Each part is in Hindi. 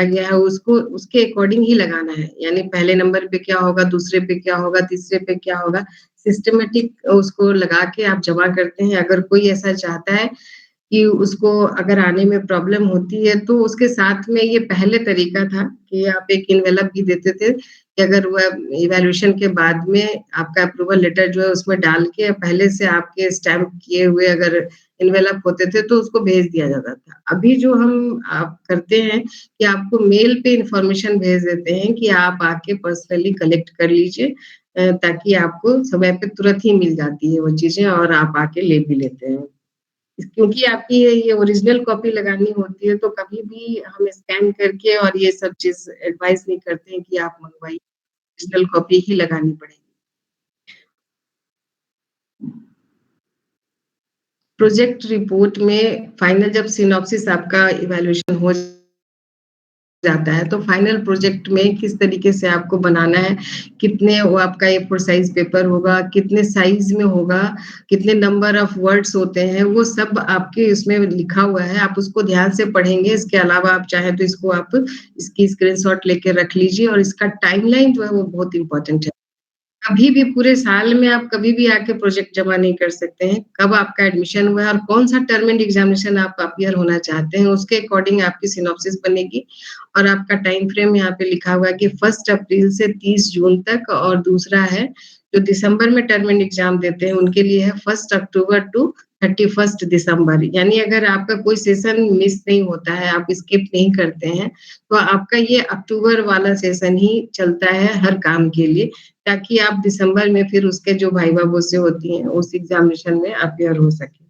गया है उसको उसके अकॉर्डिंग ही लगाना है। यानी पहले नंबर पे क्या होगा, दूसरे पे क्या होगा, तीसरे पे क्या होगा, सिस्टमैटिक उसको लगा के आप जमा करते हैं। अगर कोई ऐसा चाहता है कि उसको अगर आने में प्रॉब्लम होती है, तो उसके साथ में ये पहले तरीका था कि आप एक एनवेलप भी देते थे कि अगर वह इवैल्यूएशन के बाद में आपका अप्रूवल लेटर जो है उसमें डाल के पहले से आपके स्टैम्प किए हुए अगर एनवेलप होते थे तो उसको भेज दिया जाता था। अभी जो हम आप करते हैं कि आपको मेल पे इन्फॉर्मेशन भेज देते हैं कि आप आके पर्सनली कलेक्ट कर लीजिए, ताकि आपको समय पे तुरंत ही मिल जाती है वो चीज़ें और आप आके ले भी लेते हैं। क्योंकि आपकी ये ओरिजिनल कॉपी लगानी होती है, तो कभी भी हम स्कैन करके और ये सब चीज़ एडवाइस नहीं करते हैं कि आप मँगवाइए, ओरिजिनल कॉपी ही लगानी पड़ेगी। प्रोजेक्ट रिपोर्ट में फाइनल जब सिनॉप्सिस आपका इवैल्यूएशन हो जाता है, तो फाइनल प्रोजेक्ट में किस तरीके से आपको बनाना है, कितने वो आपका ए4 साइज़ पेपर होगा, कितने साइज़ में होगा, कितने नंबर ऑफ वर्ड्स होते हैं, वो सब आपके इसमें लिखा हुआ है, आप उसको ध्यान से पढ़ेंगे। इसके अलावा आप चाहें तो इसको आप इसकी स्क्रीनशॉट लेके रख लीजिए और इसका टाइमलाइन जो है वो बहुत इम्पोर्टेंट है। कभी भी पूरे साल में आप कभी भी आके प्रोजेक्ट जमा नहीं कर सकते हैं। कब आपका एडमिशन हुआ है और कौन-सा टर्म एंड एग्ज़ामिनेशन आप अपीयर होना चाहते हैं, उसके अकॉर्डिंग आपकी सिनॉप्सिस बनेगी और आपका टाइम फ्रेम यहाँ पे लिखा हुआ है कि 1 अप्रैल से 30 जून तक और दूसरा है, जो दिसंबर में टर्म एंड एग्ज़ाम देते हैं, उनके लिए है 1 अक्टूबर टू 31 दिसंबर। यानी अगर आपका कोई सेशन मिस नहीं होता है, आप स्किप नहीं करते हैं, तो आपका ये अक्टूबर वाला सेशन ही चलता है हर काम के लिए। ताकि आप दिसंबर में फिर उसके जो वाइवा वो से होती हैं, उस एग्ज़ामिनेशन में अपीयर हो सकें।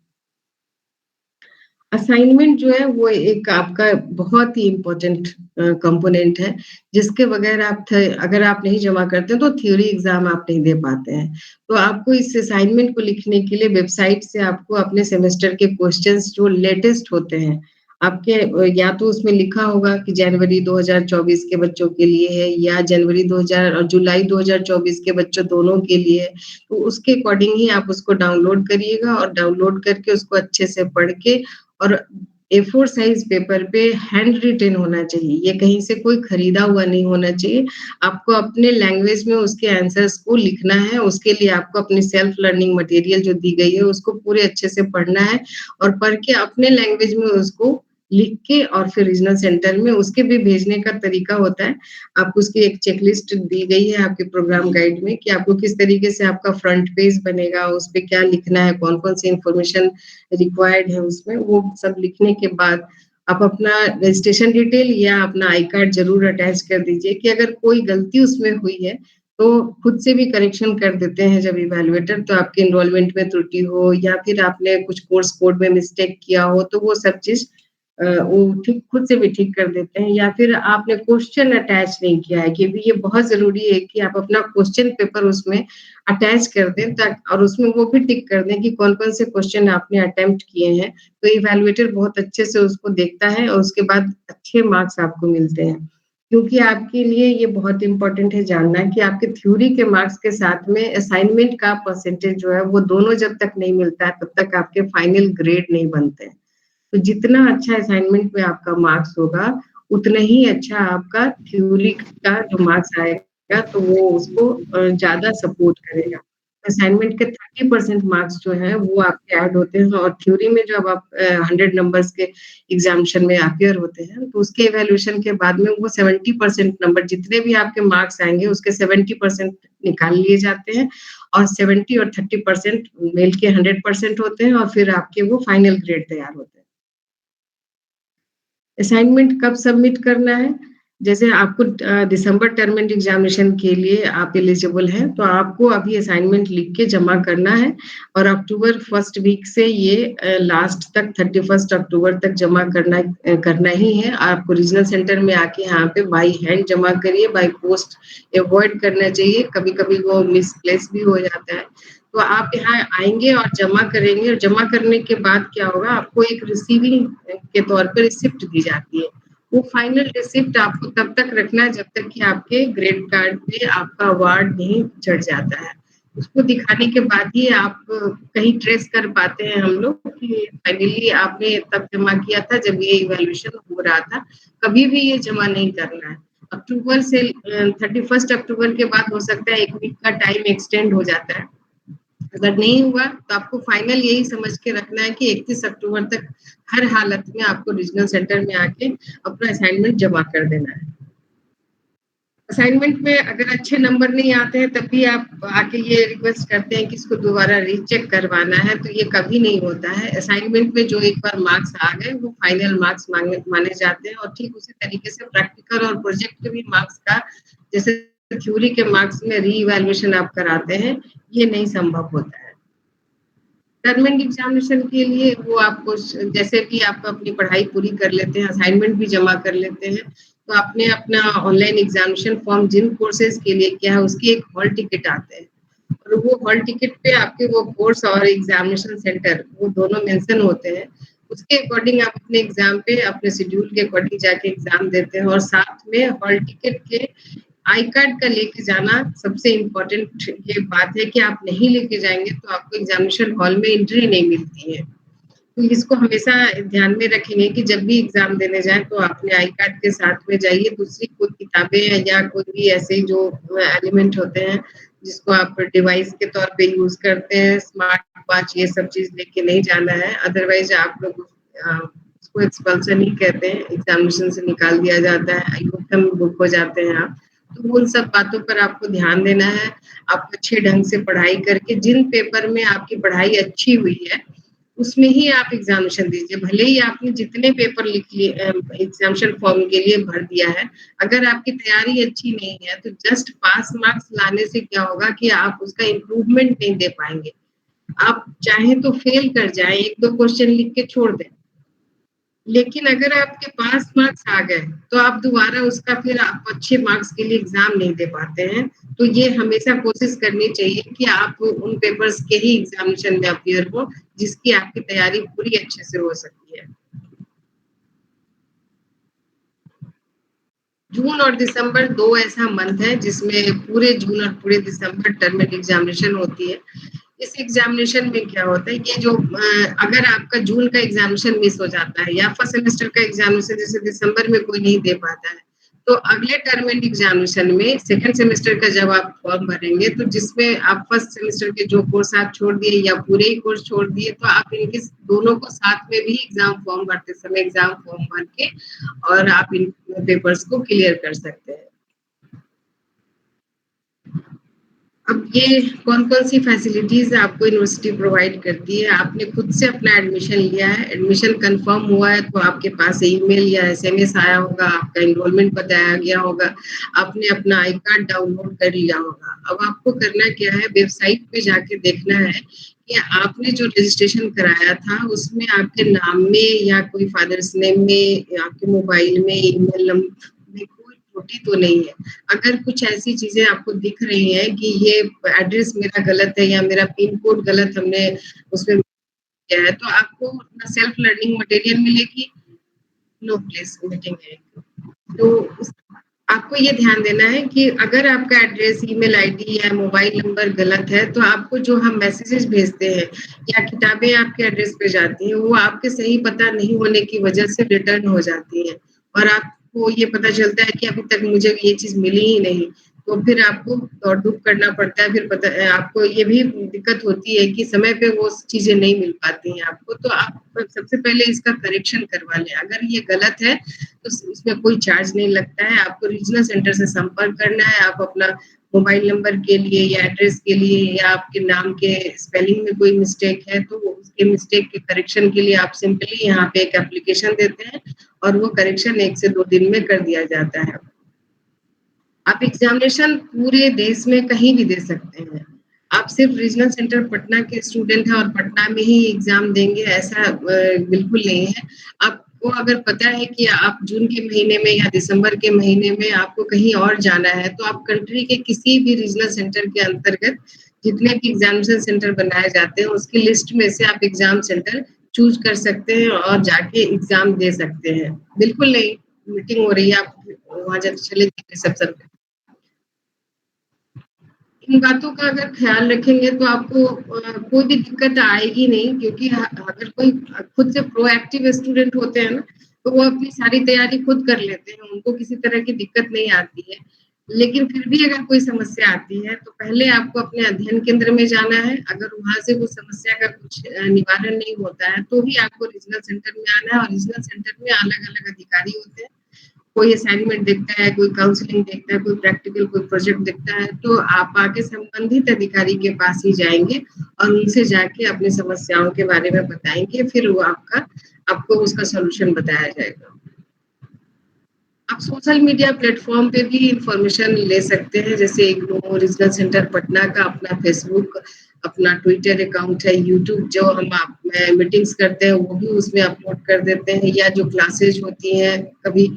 असाइनमेंट जो है वो एक आपका बहुत ही इम्पोर्टेंट कंपोनेंट है, जिसके बगैर आप थ अगर आप नहीं जमा करते तो थ्योरी एग्ज़ाम आप नहीं दे पाते हैं। तो आपको इस असाइनमेंट को लिखने के लिए वेबसाइट से आपको अपने सेमेस्टर के क्वेश्चन्स जो लेटेस्ट होते हैं, आपके या तो उसमें लिखा होगा कि जनवरी 2024 के बच्चों के लिए है या जनवरी 2000 और जुलाई 2024 के बच्चों दोनों के लिए है। तो उसके अकॉर्डिंग ही आप उसको डाउनलोड करिएगा और डाउनलोड करके उसको अच्छे से पढ़ के और ए4 साइज़ पेपर पे हैंड रिटेन होना चाहिए, ये कहीं से कोई खरीदा हुआ नहीं होना चाहिए। आपको अपने लैंग्वेज में उसके आंसर्स को लिखना है, उसके लिए आपको अपनी सेल्फ लर्निंग मटेरियल जो दी गई है, उसको पूरे अच्छे से पढ़ना है और पढ़ के अपने लैंग्वेज में उसको लिख के और फिर रीजनल सेंटर में उसके भी भेजने का तरीका होता है। आपको उसकी एक चेकलिस्ट दी गई है आपके प्रोग्राम गाइड में कि आपको किस तरीके से आपका फ्रंट पेज बनेगा, उसपे क्या लिखना है, कौन-कौन सी इन्फॉर्मेशन रिक्वायर्ड है उसमें, वो सब लिखने के बाद आप अपना रजिस्ट्रेशन डिटेल या अपना आई कार्ड ज़रूर अटैच कर दीजिए कि अगर कोई गलती उसमें हुई है, तो खुद से भी करेक्शन कर देते हैं जब इवैल्यूएटर तो आपके एनरोलमेंट में त्रुटि हो या फिर आपने कुछ कोर्स कोड में मिस्टेक किया हो, तो वो सब चीज़ वो ठीक खुद से भी ठीक कर देते हैं या फिर आपने क्वेश्चन अटैच नहीं किया है क्योंकि ये बहुत ज़रूरी है कि आप अपना क्वेश्चन पेपर उसमें अटैच कर दें और उसमें वो भी टिक कर दें कि कौन-कौन से क्वेश्चन आपने अटेम्प्ट किए हैं। तो इवैल्यूएटर बहुत अच्छे से उसको देखता है और उसके बाद अच्छे मार्क्स आपको मिलते हैं। क्योंकि आपके लिए ये बहुत इम्पोर्टेंट है जानना कि आपके थ्योरी के मार्क्स के साथ में असाइनमेंट का परसेंटेज जो है वो दोनों जब तक नहीं मिलता है तब तक आपके फाइनल ग्रेड नहीं बनते हैं। तो जितना अच्छा असाइनमेंट में आपका मार्क्स होगा, उतना ही अच्छा आपका थ्योरी का जो मार्क्स आएगा, तो वो उसको ज़्यादा सपोर्ट करेगा। असाइनमेंट के 30% मार्क्स जो हैं, वो आपके ऐड होते हैं और थ्योरी में जब आप 100 नंबर्स के एग्ज़ामिनेशन में अपीयर होते हैं, तो उसके इवैल्यूएशन के बाद में वो 70% नंबर जितने भी आपके मार्क्स आएँगे, उसके 70% निकाल लिए जाते हैं और 70 और 30% मिल के 100% होते हैं और फिर आपके वो फाइनल ग्रेड तैयार होते हैं। असाइनमेंट कब सबमिट करना है? जैसे आपको दिसंबर टर्म एंड एग्ज़ामिनेशन के लिए आप एलिजिबल हैं, तो आपको अभी असाइनमेंट लिख के जमा करना है और अक्टूबर फर्स्ट वीक से ये लास्ट तक 31 अक्टूबर तक जमा करना ही है। आप रीजनल सेंटर में आके यहाँ पे बाय हैंड जमा करिए, बाय पोस्ट अवॉइड करना चाहिए, कभी-कभी वो मिसप्लेस भी हो जाता है। तो आप यहाँ आएँगे और जमा करेंगे और जमा करने के बाद क्या होगा, आपको एक रिसीविंग के तौर पे रिसिप्ट दी जाती है। वो फाइनल रिसिप्ट आपको तब तक रखना है जब तक कि आपके ग्रेड कार्ड पे आपका अवार्ड नहीं चढ़ जाता है। उसको दिखाने के बाद ही आप कहीं ट्रेस कर पाते हैं हम लोग कि फाइनली आपने तब जमा किया था जब ये इवैल्यूएशन हो रहा था, कभी भी ये जमा नहीं करना है। अक्टूबर से 31 अक्टूबर के बाद हो सकता है 1 वीक का टाइम एक्सटेंड हो जाता है। अगर नहीं हुआ तो आपको फाइनल यही समझ के रखना है कि 31 अक्टूबर तक हर हालत में आपको रीजनल सेंटर में आके अपना असाइनमेंट जमा कर देना है। असाइनमेंट में अगर अच्छे नंबर नहीं आते हैं तब भी आप आके ये रिक्वेस्ट करते हैं कि इसको दोबारा रीचेक करवाना है, तो ये कभी नहीं होता है। असाइनमेंट में जो एक बार मार्क्स आ गए वो फाइनल मार्क्स माने जाते हैं और ठीक उसी तरीके से प्रैक्टिकल और प्रोजेक्ट के भी मार्क्स का जैसे थ्योरी के मार्क्स में री-इवैल्यूएशन आप कराते हैं, ये नहीं संभव होता है। गवर्नमेंट एग्जामिनेशन के लिए वो आपको जैसे कि आप अपनी पढ़ाई पूरी कर लेते हैं, असाइनमेंट भी जमा कर लेते हैं, तो आपने अपना ऑनलाइन एग्जामिनेशन फॉर्म जिन कोर्सेज के लिए किया है उसकी एक हॉल टिकट आते हैं और वो हॉल टिकट पे आपके वो कोर्स और एग्जामिनेशन सेंटर वो दोनों मेंशन होते हैं। उसके अकॉर्डिंग आप अपने एग्जाम पे अपने शेड्यूल के अकॉर्डिंग जाके एग्जाम देते हैं और साथ में हॉल टिकट के आई कार्ड का लेके जाना सबसे इम्पोर्टेंट ये बात है कि आप नहीं लेके जाएंगे तो आपको एग्जामिनेशन हॉल में एंट्री नहीं मिलती है। तो इसको हमेशा ध्यान में रखेंगे कि जब भी एग्जाम देने जाएं तो अपने आई कार्ड के साथ में जाइए, दूसरी कोई किताबें या कोई भी ऐसे जो एलिमेंट होते हैं जिसको आप डिवाइस के तौर पे यूज करते हैं, स्मार्ट वॉच ये सब चीज लेके नहीं जाना है, अदरवाइज आप लोग उसको एक्सपल्सन ही कहते हैं, एग्जामिनेशन से निकाल दिया जाता है, आईओकम बुक हो जाते हैं आप। तो उन सब बातों पर आपको ध्यान देना है। आप अच्छे ढंग से पढ़ाई करके जिन पेपर में आपकी पढ़ाई अच्छी हुई है उसमें ही आप एग्जामिनेशन दीजिए। भले ही आपने जितने पेपर लिख लिए एग्जामिनेशन फॉर्म के लिए भर दिया है, अगर आपकी तैयारी अच्छी नहीं है तो जस्ट पास मार्क्स लाने से क्या होगा कि आप उसका इम्प्रूवमेंट नहीं दे पाएंगे। आप चाहें तो फेल कर जाएं, 1-2 क्वेश्चन लिख के छोड़ दें। लेकिन अगर आपके पास मार्क्स आ गए तो आप दोबारा उसका फिर आप अच्छे मार्क्स के लिए एग्जाम नहीं दे पाते हैं। तो ये हमेशा कोशिश करनी चाहिए कि आप उन पेपर्स के ही एग्जामिनेशन में अपीयर हो जिसकी आपकी तैयारी पूरी अच्छे से हो सकती है। जून और दिसंबर 2 ऐसा मंथ है जिसमें पूरे जून और पूरे दिसंबर टर्म एग्जामिनेशन होती है। इस एग्जामिनेशन में क्या होता है, ये जो अगर आपका जून का एग्जामिनेशन मिस हो जाता है या फर्स्ट सेमेस्टर का एग्जामिनेशन जैसे दिसंबर में कोई नहीं दे पाता है, तो अगले टर्म एंड एग्जामिनेशन में सेकंड सेमेस्टर का जब आप फॉर्म भरेंगे तो जिसमें आप फर्स्ट सेमेस्टर के जो कोर्स आप छोड़ दिए या पूरे ही कोर्स छोड़ दिए तो आप इनके दोनों को साथ में भी एग्जाम फॉर्म भरते समय एग्जाम फॉर्म भर के और आप इन पेपर्स को क्लियर कर सकते हैं। अब ये कौन-कौन सी फैसिलिटीज़ आपको यूनिवर्सिटी प्रोवाइड करती है, आपने खुद से अपना एडमिशन लिया है, एडमिशन कन्फर्म हुआ है तो आपके पास ईमेल या एसएमएस आया होगा, आपका एनरोलमेंट बताया गया होगा, आपने अपना आई कार्ड डाउनलोड कर लिया होगा। अब आपको करना क्या है, वेबसाइट पे जाके देखना है कि आपने जो रजिस्ट्रेशन कराया था उसमें आपके नाम में या कोई फादर्स नेम में या आपके मोबाइल में, ईमेल नंबर में कोई त्रुटि तो नहीं है। अगर कुछ ऐसी चीजें आपको दिख रही हैं कि ये एड्रेस मेरा गलत है या मेरा पिन कोड गलत हमने उसमें किया है, तो आपको अपना सेल्फ लर्निंग मटेरियल मिलेगी, नो प्लेस मीटिंग है। तो उस आपको ये ध्यान देना है कि अगर आपका एड्रेस, ईमेल आईडी या मोबाइल नंबर गलत है, तो आपको जो हम मैसेजेस भेजते हैं या किताबें आपके एड्रेस पे जाती हैं, वो आपके सही पता नहीं होने की वजह से रिटर्न हो जाती हैं और आपको ये पता चलता है कि अभी तक मुझे ये चीज़ मिली ही नहीं। तो फिर आपको दौड़-धूप करना पड़ता है, फिर पता आपको ये भी दिक्कत होती है कि समय पे वो चीज़ें नहीं मिल पाती हैं आपको, तो आप सबसे पहले इसका करेक्शन करवा लें। अगर ये गलत है तो इसमें कोई चार्ज नहीं लगता है, आपको रीजनल सेंटर से संपर्क करना है, आप अपना मोबाइल नंबर के लिए या एड्रेस के लिए या आपके नाम के स्पेलिंग में कोई मिस्टेक है तो उसके मिस्टेक के करेक्शन के लिए आप सिंपली यहाँ पे एक एप्लीकेशन देते हैं और वो करेक्शन 1 से 2 दिन में कर दिया जाता है। आप एग्जामिनेशन पूरे देश में कहीं भी दे सकते हैं। आप सिर्फ रीजनल सेंटर पटना के स्टूडेंट हैं और पटना में ही एग्जाम देंगे ऐसा बिल्कुल नहीं है। आपको अगर पता है कि आप जून के महीने में या दिसंबर के महीने में आपको कहीं और जाना है, तो आप कंट्री के किसी भी रीजनल सेंटर के अंतर्गत जितने भी एग्जामिनेशन सेंटर बनाए जाते हैं, उसकी लिस्ट में से आप एग्जाम सेंटर चूज़ कर सकते हैं और जाके एग्जाम दे सकते हैं। बिल्कुल नहीं, मीटिंग हो रही है, आप वहाँ जा चले जाइए सब सब इन बातों का अगर ख्याल रखेंगे तो आपको कोई भी दिक्कत आएगी नहीं, क्योंकि अगर कोई खुद से प्रोएक्टिव स्टूडेंट होते हैं ना, तो वो अपनी सारी तैयारी खुद कर लेते हैं, उनको किसी तरह की दिक्कत नहीं आती है। लेकिन फिर भी अगर कोई समस्या आती है तो पहले आपको अपने अध्ययन केंद्र में जाना है। अगर वहाँ से वो समस्या का कुछ निवारण नहीं होता है तो ही आपको रीजनल सेंटर में आना है, और रीजनल सेंटर में अलग-अलग अधिकारी होते हैं। कोई असाइनमेंट देखता है, कोई काउंसलिंग देखता है, कोई प्रैक्टिकल, कोई प्रोजेक्ट देखता है, तो आप आके संबंधित अधिकारी के पास ही जाएँगे और उनसे जाके अपनी समस्याओं के बारे में बताएँगे, फिर वो आपको उसका सॉल्यूशन बताया जाएगा। आप सोशल मीडिया प्लेटफ़ॉर्म पे भी इन्फॉर्मेशन ले सकते हैं, जैसे इग्नू, रीजनल सेंटर पटना का अपना फेसबुक, अपना ट्विटर अकाउंट है, यूट्यूब जो हम मीटिंग्स करते हैं वो भी उसमें अपलोड कर देते हैं, या जो क्लासेज होती हैं कभी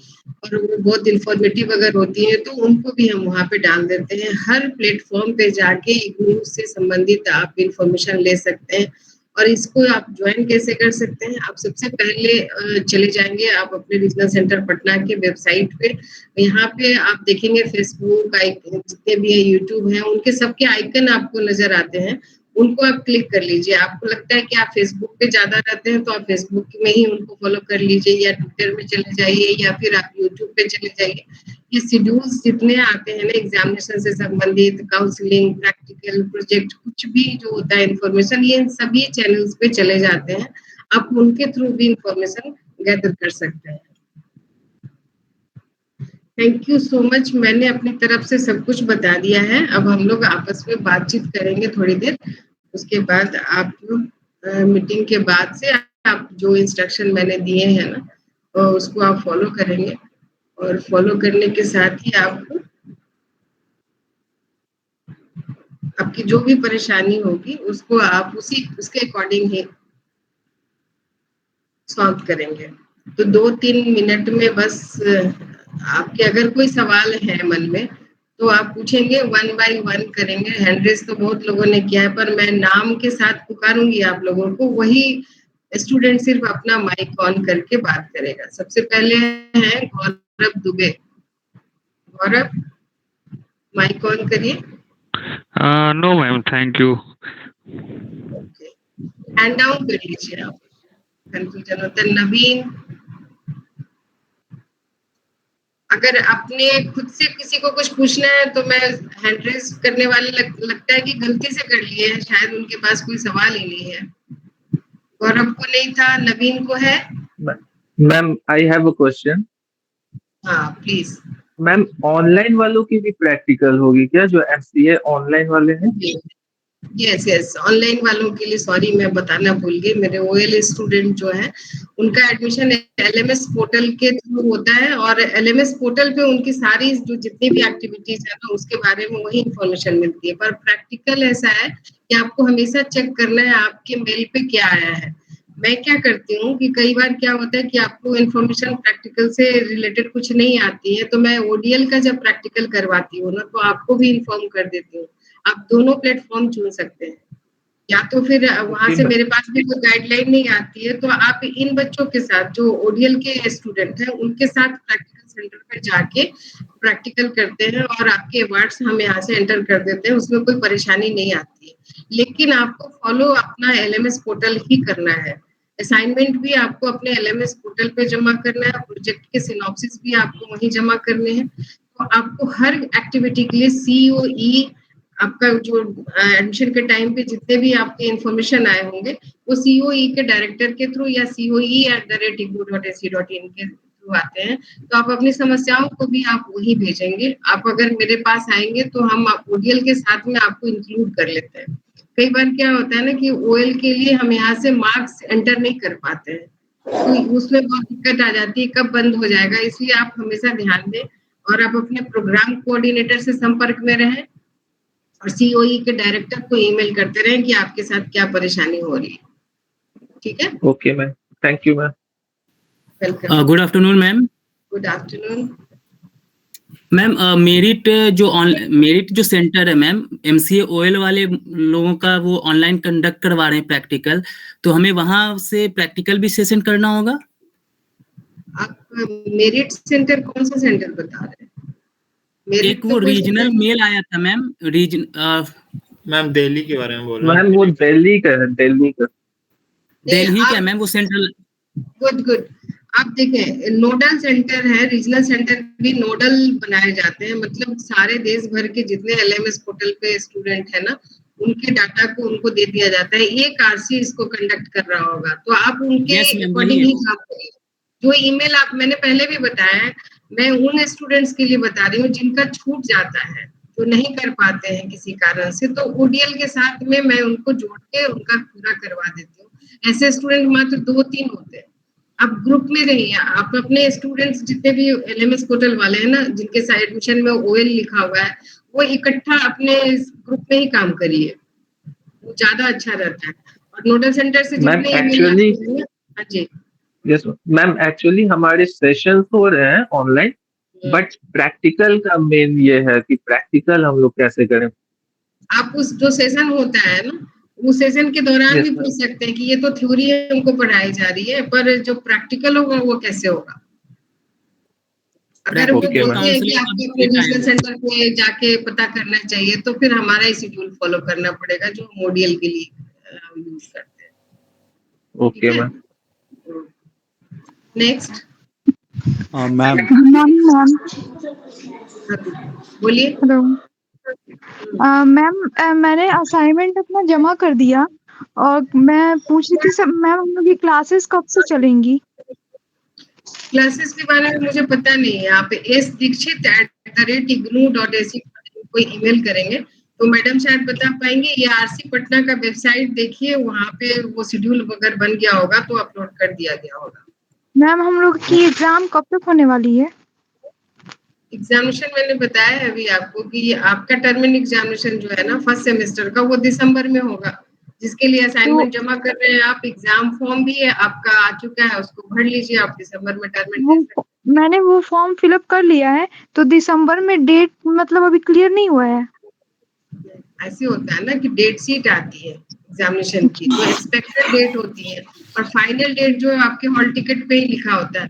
और वो बहुत इन्फॉर्मेटिव अगर होती हैं तो उनको भी हम वहाँ पे डाल देते हैं। हर प्लेटफ़ॉर्म पे जाके इग्नू से संबंधित आप इन्फॉर्मेशन ले सकते हैं। और इसको आप ज्वाइन कैसे कर सकते हैं? आप सबसे पहले चले जाएँगे आप अपने रीजनल सेंटर पटना के वेबसाइट पे, यहाँ पे आप देखेंगे फेसबुक जितने भी है यूट्यूब है, उनके सबके आइकन आपको नज़र आते हैं, उनको आप क्लिक कर लीजिए। आपको लगता है कि आप फेसबुक पे ज़्यादा रहते हैं तो आप फेसबुक में ही उनको फॉलो कर लीजिए, या ट्विटर में चले जाइए, या फिर आप यूट्यूब पे चले जाइए। ये शेड्यूल्स जितने आते हैं ना एग्ज़ामिनेशन से संबंधित, काउंसलिंग, प्रैक्टिकल, प्रोजेक्ट, कुछ भी जो होता है इन्फॉर्मेशन, ये सभी चैनल्स पे चले जाते हैं। आप उनके थ्रू भी इन्फॉर्मेशन गैदर कर सकते हैं। Thank you so much. मैंने अपनी तरफ से सब कुछ बता दिया है। अब हम लोग आपस में बातचीत करेंगे थोड़ी देर। उसके बाद आप मीटिंग के बाद से आप जो इंस्ट्रक्शन मैंने दिए हैं ना, उसको आप फॉलो करेंगे, और फॉलो करने के साथ ही आपकी जो भी परेशानी होगी उसको आप उसके अकॉर्डिंग ही सॉल्व करेंगे। तो 2-3 मिनट में बस आपके अगर कोई सवाल है मन में तो आप पूछेंगे, 1 बाय 1 करेंगे। हैंड रेज़ तो बहुत लोगों ने किया है, पर मैं नाम के साथ पुकारूँगी आप लोगों को, वही स्टूडेंट सिर्फ अपना माइक ऑन करके बात करेगा। सबसे पहले है गौरव दुबे। गौरव, माइक ऑन करिए। No ma'am, thank you. Okay, hand down कर लीजिए आप, कंफ्यूजन होता है। नवीन, अगर अपने खुद से किसी को कुछ पूछना है तो मैं हैंड रेज़ करने वाले लगता है कि गलती से कर लिए हैं, शायद उनके पास कोई सवाल ही नहीं है। गौरव को नहीं था, नवीन को है? Ma'am, I have a question. हाँ, प्लीज़। मैम, ऑनलाइन वालों की भी प्रैक्टिकल होगी क्या, जो एमसीए ऑनलाइन वाले हैं? यस, यस, ऑनलाइन वालों के लिए सॉरी मैं बताना भूल गई। मेरे ओएल स्टूडेंट जो है उनका एडमिशन एलएमएस पोर्टल के थ्रू होता है, और एलएमएस पोर्टल पे उनकी सारी जो जितनी भी एक्टिविटीज है ना उसके बारे में वही इन्फॉर्मेशन मिलती है। पर प्रैक्टिकल ऐसा है कि आपको हमेशा चेक करना है आपके मेल पे क्या आया है। मैं क्या करती हूँ कि कई बार क्या होता है कि आपको इन्फॉर्मेशन प्रैक्टिकल से रिलेटेड कुछ नहीं आती है, तो मैं ओडीएल का जब प्रैक्टिकल करवाती हूँ ना तो आपको भी इन्फॉर्म कर देती हूँ। आप दोनों प्लेटफॉर्म चुन सकते हैं, या तो फिर वहां से मेरे पास भी कोई गाइडलाइन नहीं आती है तो आप इन बच्चों के साथ जो ओडीएल के स्टूडेंट हैं उनके साथ प्रैक्टिकल सेंटर पर जाके प्रैक्टिकल करते हैं, और आपके वर्ड्स हम यहाँ से एंटर कर देते हैं, उसमें कोई परेशानी नहीं आती है। लेकिन आपको फॉलो अपना एलएमएस पोर्टल ही करना है। असाइनमेंट भी आपको अपने एलएमएस पोर्टल पे जमा करना है, प्रोजेक्ट के सिनॉप्सिस भी आपको वहीं जमा करने हैं। तो आपको हर एक्टिविटी के लिए सीओई, आपका जो एडमिशन के टाइम पे जितने भी आपके इन्फॉर्मेशन आए होंगे वो सीओई के डायरेक्टर के थ्रू या coe@igu.ac.in के थ्रू आते हैं। तो आप अपनी समस्याओं को भी आप वही भेजेंगे। आप अगर मेरे पास आएंगे तो हम ओडीएल के साथ में आपको इंक्लूड कर लेते हैं। कई बार क्या होता है ना कि ओएल के लिए हम यहाँ से मार्क्स एंटर नहीं कर पाते हैं, तो उसमें बहुत दिक्कत आ जाती है, कब बंद हो जाएगा। इसलिए आप हमेशा ध्यान दें, और आप अपने प्रोग्राम कोऑर्डिनेटर से संपर्क में रहें, और सीओई के डायरेक्टर को ईमेल करते रहें कि आपके साथ क्या परेशानी हो रही है। ठीक है? Okay ma'am, thank you ma'am. Welcome. Good afternoon ma'am. Good afternoon. Ma'am, merit जो सेंटर है मैम, एमसीए ओएल वाले लोगों का वो ऑनलाइन कंडक्ट करवा रहे हैं प्रैक्टिकल, तो हमें वहां से प्रैक्टिकल भी सेशन करना होगा? आप मेरिट सेंटर कौन सा सेंटर बता रहे हैं? मेरी एक तो वो कोई रीजनल शिकायत मेल आया था मैम, मैम दिल्ली के बारे में बोल रहे हैं। मैम वो दिल्ली का है, दिल्ली का। नहीं। दिल्ली का आप मैम, वो सेंट्रल। गुड। आप देखें, नोडल सेंटर है, रीजनल सेंटर भी नोडल बनाए जाते हैं, मतलब सारे देश भर के जितने एलएमएस पोर्टल पे स्टूडेंट है ना, उनके डाटा को उनको दे दिया जाता है। एक आरसी इसको कंडक्ट कर रहा होगा, तो आप उनके यस मैम, वही अकॉर्डिंग है। ही काम करिए। जो ईमेल आप, मैंने पहले भी बताया है, मैं उन स्टूडेंट्स के लिए बता रही हूँ जिनका छूट जाता है, जो नहीं कर पाते हैं किसी कारण से, तो ओडीएल के साथ में मैं उनको जोड़ के उनका पूरा करवा देती हूँ। ऐसे स्टूडेंट मात्र 2-3 होते हैं। आप ग्रुप में रहिए, आप अपने स्टूडेंट्स जितने भी एलएमएस पोर्टल वाले हैं ना, जिनके साइड एडमिशन में ओएल लिखा हुआ है, वो इकट्ठा अपने ग्रुप में ही काम करिए, वो ज्यादा अच्छा रहता है। और नोडल सेंटर से मैम जितने ईमेल एक्चुअली, आते हैं ना, हाँ जी, यस मैम, एक्चुअली हमारे सेशंस हो रहे हैं ऑनलाइन, बट प्रैक्टिकल का मेन ये है कि प्रैक्टिकल हम लोग कैसे करें। आप उस जो सेशन होता है ना, उस सेशन के दौरान यस भी मैम। पूछ सकते हैं कि ये तो थ्योरी है, हमको पढ़ाई जा रही है, पर जो प्रैक्टिकल होगा वो कैसे होगा। अगर वो ओके प्रैक्टिकल मैम। बोलते हैं कि काउंसलिंग का आपको अपने भी टाइम रीजनल होगा। सेंटर पे जाके पता करना चाहिए, तो फिर हमारा ही शेड्यूल फॉलो करना पड़ेगा, जो मॉड्यूल के लिए यूज करते हैं। ठीक ओके है, मैम। नेक्स्ट। मैम मैम बोलिए। हेलो मैम, मैंने असाइनमेंट अपना जमा कर दिया और मैं पूछ रही थी सब मैम, हम लोग की क्लासेस कब से चलेंगी? क्लासेस के बारे में मुझे पता नहीं है। आप sdikshit@ignu.ac को ईमेल करेंगे तो मैडम शायद बता पाएंगे। ये आरसी पटना का वेबसाइट देखिए, वहाँ पे वो शेड्यूल अगर बन गया होगा तो अपलोड कर दिया गया होगा। मैम हम लोग की एग्जाम कब तक होने वाली है? एग्जामिनेशन मैंने बताया है अभी आपको कि ये आपका टर्मिनल एग्जामिनेशन जो है ना फर्स्ट सेमेस्टर का, वो दिसंबर में होगा। जिसके लिए असाइनमेंट जमा कर रहे हैं आप, एग्जाम फॉर्म भी है आपका आ चुका है, उसको भर लीजिए, आप दिसंबर में टर्मिनल दे सकते हैं। मैंने वो फॉर्म फिलअप कर लिया है, तो दिसंबर में डेट मतलब अभी क्लियर नहीं हुआ है। ऐसे होता है ना कि डेट शीट आती है एग्जामिनेशन की, तो एक्सपेक्टेड डेट होती है और फाइनल डेट जो है आपके हॉल टिकट पे ही लिखा होता है।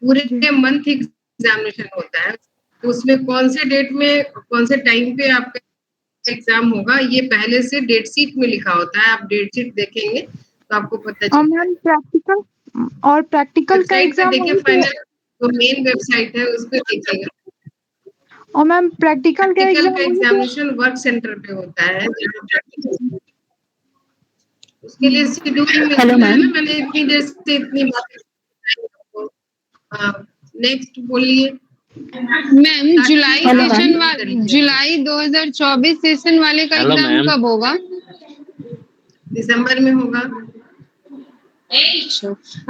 पूरे मंथ एग्जामिनेशन होता है, तो उसमें कौन से डेट में कौन से टाइम पे आपका एग्जाम होगा ये पहले से डेट शीट में लिखा होता है। आप डेट शीट देखेंगे तो आपको पता और चलता है। मैम प्रैक्टिकल का वेबसाइट पे एग्जाम देखिए, फाइनल जो मेन वेबसाइट है उस पे देखिएगा। और मैम प्रैक्टिकल का प्रैक्टिकल का एग्जाम एग्जामिनेशन वर्क सेंटर पे होता है, उसके लिए शेड्यूल में हेलो मैम। मैंने इतनी देर से इतनी बात। नेक्स्ट बोलिए मैम जुलाई 2024 सेशन वाले का एग्जाम कब होगा? दिसंबर में होगा।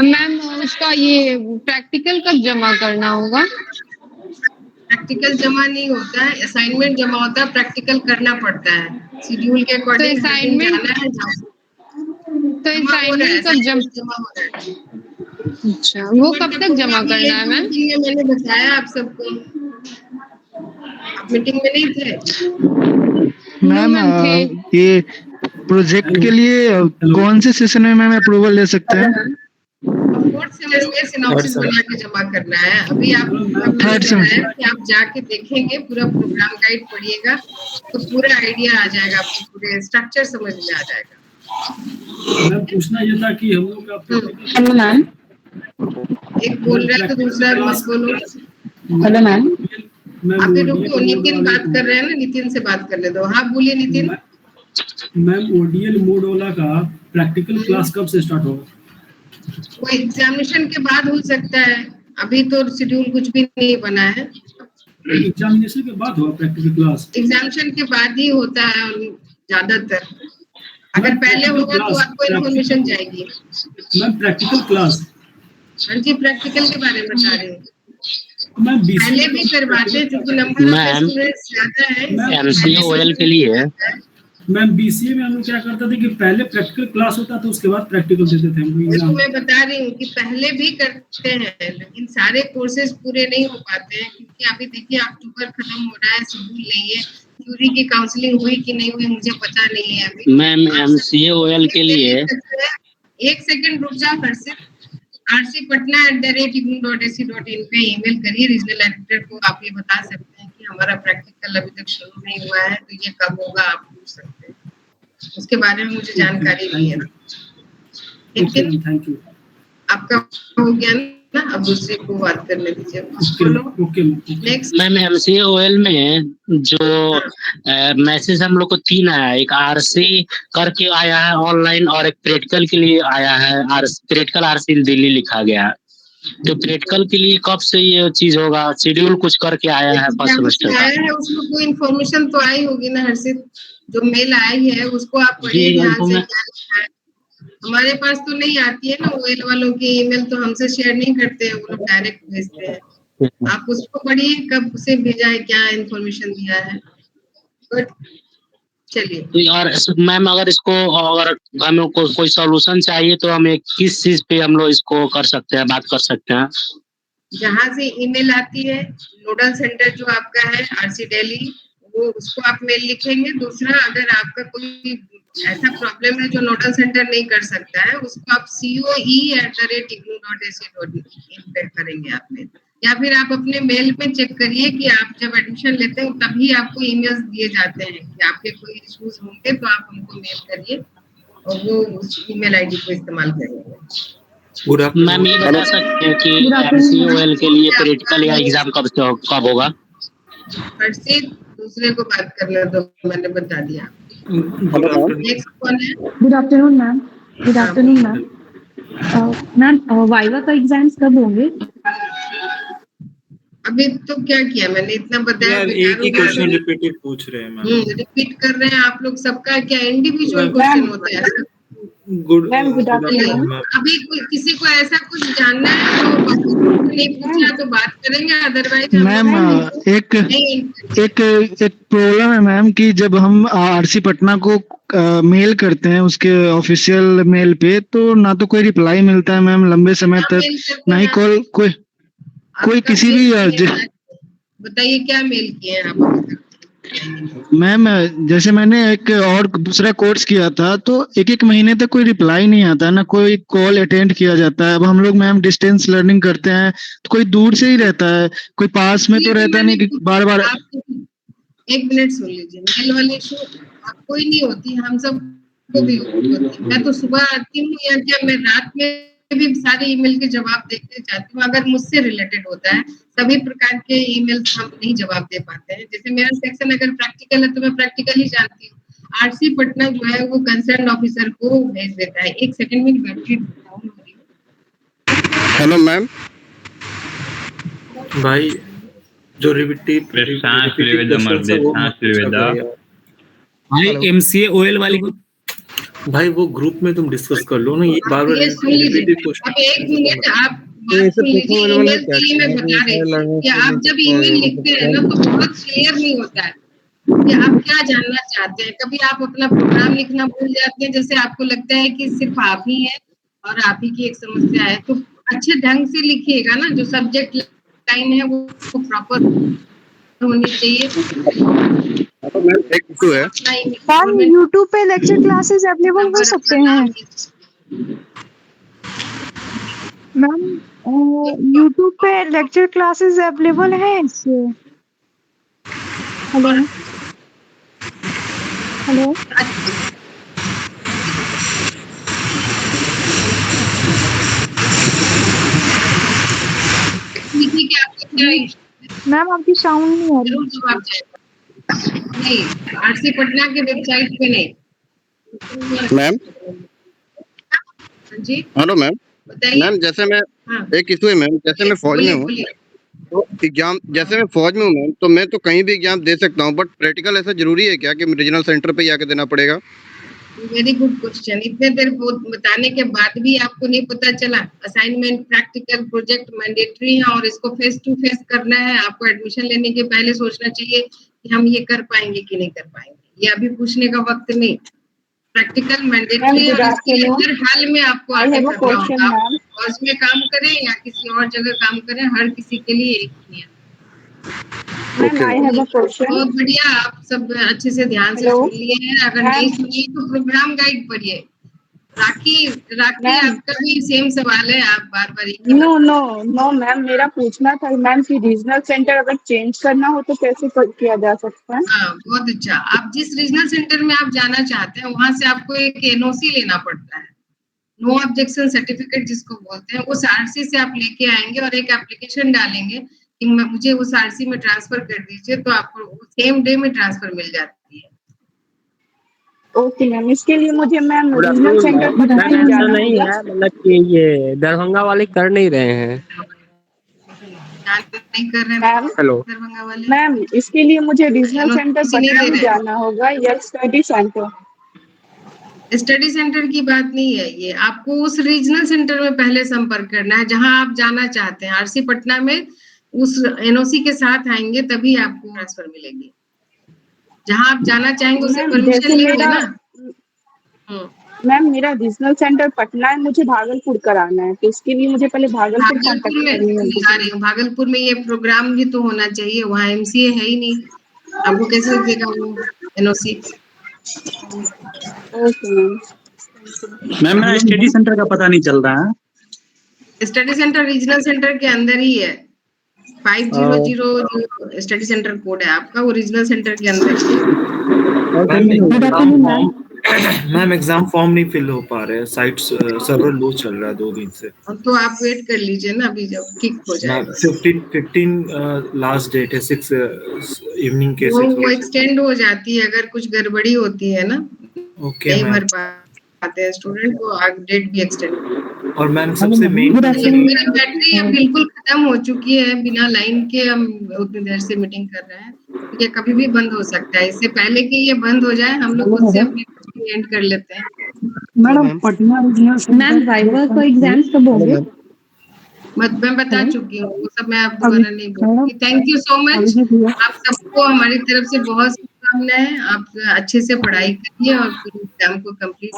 मैम उसका ये प्रैक्टिकल कब जमा करना होगा? प्रैक्टिकल जमा नहीं होता है, असाइनमेंट जमा होता है, प्रैक्टिकल करना पड़ता है शेड्यूल के अकॉर्डिंग। तो असाइनमेंट कब जमा हो रहा है। अच्छा, वो कब तक जमा करना है मैम? मैंने बताया आप सबको, आप मीटिंग में नहीं थे। मैम ये प्रोजेक्ट के लिए कौन से सेशन में मैम अप्रूवल ले सकते हैं? फोर्थ सेमेस्टर में सिनॉप्सिस बना के जमा करना है। अभी आप थर्ड सेमेस्टर कि आप जाके देखेंगे, पूरा प्रोग्राम गाइड पढ़िएगा तो पूरा आइडिया आ जाएगा, आपको पूरे स्ट्रक्चर समझ में आ जाएगा। मैम पूछना ये था कि हम लोग का हेलो मैम। एक बोल रहा है तो दूसरा मत बोलो। Hello ma'am. आप रुको, नितिन बात कर रहे हैं ना, नितिन से बात करने दो। हाँ बोलिए नितिन। मैम ओडीएल मोड वाला का प्रैक्टिकल क्लास कब से स्टार्ट होगा? वो एग्जामिनेशन के बाद हो सकता है, अभी तो शेड्यूल कुछ भी नहीं बना है। एग्जामिनेशन के बाद होगा प्रैक्टिकल क्लास? एग्जामिनेशन के बाद ही होता है ज्यादातर। अगर पहले होगा तो आपको इन्फॉर्मेशन जाएगी। Ma'am practical class? हाँ जी, प्रैक्टिकल के बारे में बता रहे हैं। मैम पहले भी करवाते हैं क्योंकि नंबर ऑफ स्टूडेंट्स ज्यादा है। एमसीए ओएल के लिए मैम बीसीए में हम लोग क्या करते थे कि पहले प्रैक्टिकल क्लास होता था, उसके बाद प्रैक्टिकल देते थे हम तो लोग। मैं बता रही हूँ कि पहले भी करते हैं, लेकिन सारे कोर्सेज पूरे नहीं हो पाते हैं क्योंकि अभी देखिए अक्टूबर खत्म हो रहा है, शेड्यूल नहीं है। थ्योरी की काउंसलिंग हुई कि नहीं हुई मुझे पता नहीं है अभी। मैम एमसीए ओएल के लिए एक सेकंड रुक जाओ, फिर से rcpatna@ignu.ac.in पे ईमेल करिए। रीजनल एडिटर को आप ये बता सकते हैं कि हमारा प्रैक्टिकल अभी तक शुरू नहीं हुआ है, तो ये कब होगा आप पूछ सकते हैं, उसके बारे में मुझे जानकारी नहीं है। ठीक है, थैंक यू। आपका हो गया ना, अब दूसरे को बात करने दीजिए। नेक्स्ट मैम MCA-OL में जो मैसेज हम लोग को 3 आया है, एक RC करके आया है ऑनलाइन और एक प्रैक्टिकल के लिए आया है, प्रैक्टिकल RC दिल्ली लिखा गया है। तो प्रैक्टिकल के लिए कब से ये चीज होगा? शेड्यूल कुछ करके आया है फर्स्ट सेमेस्टर का? उसमें कोई इन्फॉर्मेशन तो आई होगी ना हर्षित, जो मेल आई है उसको आप पढ़िए ध्यान से, क्या लिखा है। हमारे पास तो नहीं आती है ना OL वालों की ईमेल, तो हमसे शेयर नहीं करते हैं, वो लोग डायरेक्ट भेजते हैं। आप उसको पढ़िए कब से भेजा है, क्या इन्फॉर्मेशन दिया है। गुड, चलिए। और मैम अगर इसको अगर हमें कोई सॉल्यूशन चाहिए तो हमें किस चीज पे हम लोग इसको कर सकते हैं, बात कर सकते हैं? जहाँ से ईमेल आती है, नोडल सेंटर जो आपका है RC दिल्ली, वो उसको आप मेल लिखेंगे। दूसरा, अगर आपका कोई ऐसा प्रॉब्लम है जो नोडल सेंटर नहीं कर सकता है, उसको आप coe@ignou.ac.in पे करेंगे आप मेल, या फिर आप अपने मेल पे चेक करिए कि आप जब एडमिशन लेते हैं तभी आपको ईमेल्स दिए जाते हैं कि आपके कोई इश्यूज होंगे तो आप हमको मेल करिए और वो उस ईमेल आईडी को इस्तेमाल करेंगे। मैम ये बता सकते हैं कि MCA-OL के लिए प्रैक्टिकल या एग्जाम कब होगा? हर्षित, दूसरे को बात करना तो मैंने बता दिया। नेक्स्ट कौन है? Good afternoon ma'am. Good afternoon ma'am. Ma'am viva का एग्जाम्स कब होंगे? अभी तो क्या किया मैंने, इतना बताया। एक ही क्वेश्चन रिपीटेड पूछ रहे हैं मैम। रिपीट कर रहे हैं आप लोग, सबका क्या इंडिविजुअल क्वेश्चन होता है? Good afternoon. अभी किसी को ऐसा कुछ जानना है तो नहीं पूछना तो बात करेंगे, अदरवाइज मैम एक प्रॉब्लम है मैम कि जब हम RC पटना को मेल करते हैं उसके ऑफिशियल मेल पे, तो ना तो कोई रिप्लाई मिलता है मैम लंबे समय तक, ना ही कॉल कोई किसी भी। बताइए क्या मेल किए हैं आप? मैम जैसे मैंने एक और दूसरा कोर्स किया था, तो 1-1 महीने तक कोई रिप्लाई नहीं आता, ना कोई कॉल अटेंड किया जाता है। अब हम लोग मैम डिस्टेंस लर्निंग करते हैं, तो कोई दूर से ही रहता है, कोई पास में तो रहता नहीं कि बार बार। 1 मिनट सुन लीजिए, मेल वाले इशू आपको ही नहीं होती, हम सब को भी होती। मैं तो सुबह आती हूँ या क्या मैं रात में भी सारे ईमेल के जवाब देखते जाती हूँ, अगर मुझसे रिलेटेड होता है। सभी प्रकार के ईमेल्स हम नहीं जवाब दे पाते हैं। जैसे मेरा सेक्शन अगर प्रैक्टिकल है तो मैं प्रैक्टिकल ही जानती हूँ। RC पटना जो है वो कंसर्न ऑफिसर को भेज देता है। 1 सेकंड में बैटरी डाउन हो रही है। Hello ma'am. भाई जो रिपीटेड भाई MCA-OL वाली को भाई वो ग्रुप में तुम डिस्कस कर लो ना, ये बार-बार रिपीटेड क्वेश्चन। अब 1 मिनट आप बात सुन लीजिए। ईमेल के लिए मैं बता रही हूँ कि आप जब ईमेल लिखते हैं ना तो बहुत क्लियर नहीं होता है कि आप क्या जानना चाहते हैं। कभी आप अपना प्रोग्राम लिखना भूल जाते हैं, जैसे आपको लगता है कि सिर्फ आप ही हैं और आप ही की एक समस्या है। तो अच्छे ढंग से लिखिएगा ना, जो सब्जेक्ट लाइन है वो प्रॉपर होनी चाहिए। मैम एक इशू है मैम, यूट्यूब पे लेक्चर क्लासेस अवेलेबल हो सकते हैं मैम? यूट्यूब पे लेक्चर क्लासेस अवेलेबल है इससे? हेलो हेलो मैम, आपकी साउंड नहीं आ रही। नहीं, RC पटना के वेबसाइट पे नहीं मैम। जी हेलो मैम। मैम जैसे मैं एक इशू है मैम, जैसे मैं फौज में हूँ तो एग्जाम, जैसे मैं फौज में हूँ मैम, तो मैं तो कहीं भी एग्जाम दे सकता हूँ, बट प्रैक्टिकल ऐसा जरूरी है क्या कि रीजनल सेंटर पे जाके देना पड़ेगा? Very good question. इतने देर बताने के बाद भी आपको नहीं पता चला? असाइनमेंट, प्रैक्टिकल, प्रोजेक्ट मैंडेटरी है और इसको फेस टू फेस करना है। आपको एडमिशन लेने के पहले सोचना चाहिए कि हम ये कर पाएंगे कि नहीं कर पाएंगे। ये अभी पूछने का वक्त नहीं। प्रैक्टिकल मैंडेटरी और इसके लिए हर हाल में आपको आगे करना होगा। फौज में काम करें या किसी और जगह काम करें, हर किसी के लिए एक नियम। बहुत बढ़िया, आप सब अच्छे से ध्यान से सुन लिए हैं। अगर नहीं सुनिए तो प्रोग्राम गाइड पढ़िए। राखी आपका भी सेम सवाल है, आप बार-बार नो मैम, मेरा पूछना था मैम कि रीजनल सेंटर अगर चेंज करना हो तो कैसे किया जा सकता है? हाँ, बहुत अच्छा। आप जिस रीजनल सेंटर में आप जाना चाहते हैं, वहाँ से आपको एक एनओसी लेना पड़ता है। नो ऑब्जेक्शन सर्टिफिकेट जिसको बोलते हैं, उस आरसी से आप लेके आएँगे और एक एप्लीकेशन डालेंगे कि मुझे उस आरसी में ट्रांसफर कर दीजिए, तो आपको सेम डे में ट्रांसफर मिल जाती है। ओके मैम, इसके लिए मुझे मैम रीजनल सेंटर पटना ही जाना नहीं है, मतलब कि ये दरभंगा वाले कर नहीं रहे हैं। नहीं कर रहे मैम, हेलो दरभंगा वाले। मैम इसके लिए मुझे रीजनल सेंटर पटना ही जाना होगा या स्टडी सेंटर? स्टडी सेंटर की बात नहीं है ये, आपको उस रीजनल सेंटर में पहले संपर्क करना है जहां आप जाना चाहते हैं। आरसी पटना में उस एनओसी के साथ आएंगे तभी आपको ट्रांसफर मिलेगी। जहां आप जाना चाहेंगे उससे परमिशन लेंगे ना। मैम मेरा रीजनल सेंटर पटना है, मुझे भागलपुर कराना है, तो इसके लिए मुझे पहले भागलपुर कांटेक्ट करनी है। भागलपुर में ये प्रोग्राम भी तो होना चाहिए, वहाँ एमसीए है ही नहीं, आपको कैसे देगा वो एनओसी? मैम मेरा स्टडी सेंटर का पता नहीं चल रहा है। स्टडी सेंटर रीजनल सेंटर के अंदर ही है। 500 स्टडी सेंटर कोड है आपका, वो रीजनल सेंटर के अंदर ही है। मैम एग्जाम फॉर्म नहीं फिल हो पा रहे हैं, साइट सर्वर लो चल रहा है 2 दिन से। तो आप वेट कर लीजिए ना, अभी जब ठीक हो जाएगा। 15 लास्ट डेट है, 6 इवनिंग के 6 वो एक्सटेंड हो जाती है अगर कुछ गड़बड़ी होती है ना। ओके नहीं भर पाते हैं स्टूडेंट, तो डेट भी एक्सटेंड। और मैम सबसे मेन मेरी बैटरी अब बिल्कुल खत्म हो चुकी है, बिना लाइन के हम उतनी देर से मीटिंग कर रहे हैं, ये कभी भी बंद हो सकता है। इससे पहले कि ये बंद हो जाए हम लोग उससे अपनी एंड कर लेते हैं। मैडम पटना मैम वाइवा का एग्जाम्स कब होंगे? मैं बता चुकी हूँ वो सब, मैं आप दोबारा नहीं बोलूंगी। थैंक यू सो मच, आप सबको हमारी तरफ से बहुत शुभकामनाएं। आप अच्छे से पढ़ाई करिए और एग्जाम को कंप्लीट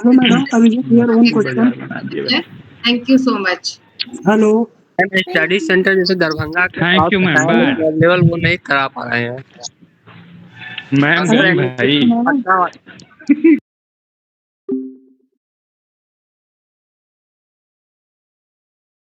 करिए। Thank you so much. Hello study centre जैसे दरभंगा के थैंक यू मैम, लेवल वो नहीं करा पा रहे हैं मैम भाई।